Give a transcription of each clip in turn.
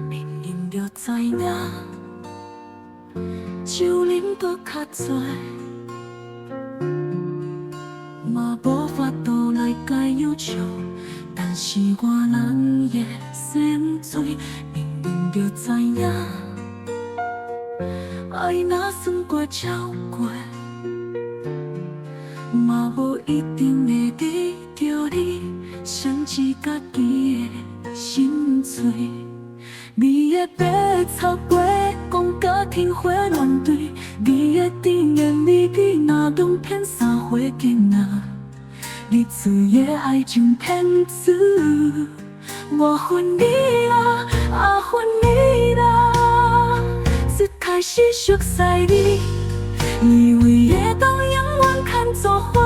明明就知影，酒啉搁较多，嘛无法度来甲要求，但是我人会先醉。明明就知影，爱若算过超过，嘛无一定会得到你，甚至家己的心碎。你的白草花，讲甲天花乱坠；你的甜言蜜语，若拢骗三花镜啊！你自的爱情骗子，我恨你啦，啊恨你啦！一开始熟悉你，以为会当永远牵做伙，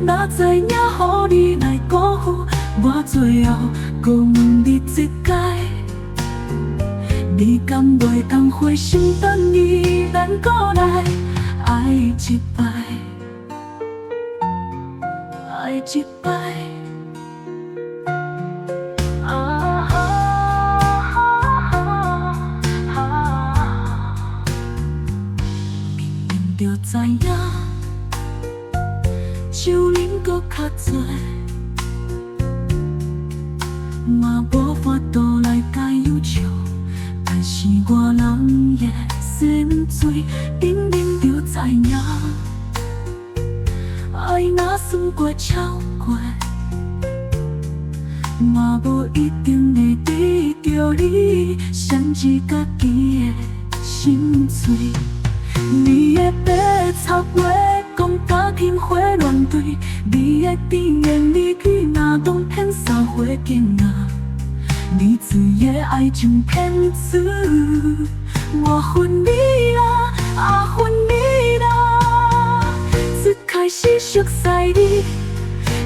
哪知影予你来辜负，我最后搁问你一届，你敢袂当回心等伊，咱搁来爱一摆，爱一摆。明明就知影，酒啉搁较多，嘛无法度来甲要求，但是我人会先醉。明明就知影，爱若算过超过，嘛无一定会得到你，甚至家己的心碎。你的白草花，讲甲天花乱坠；你的甜言蜜语，若拢骗三花镜啊！你自的爱情骗子，我恨你啦，啊恨你啦！一开始熟悉你，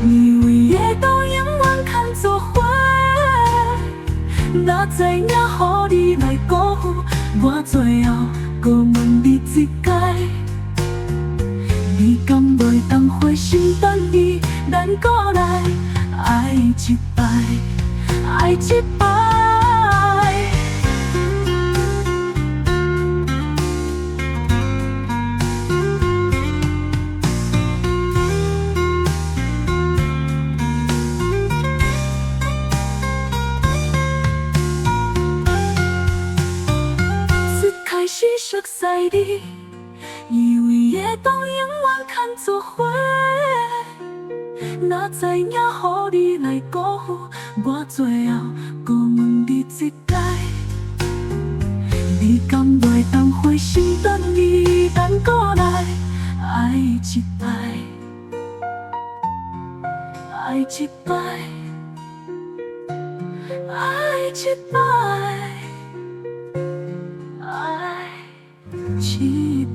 以为会当永远牵做伙，哪知影予你来辜负，我最后搁问你一届，你敢袂当回心等伊，咱搁来爱一摆，爱一摆。开始熟悉你，以为会当永远牵做伙，哪知影予你来辜负，我最后搁问你一届，你敢袂当回心等伊，咱搁来爱一摆，爱一摆，爱一摆。爱一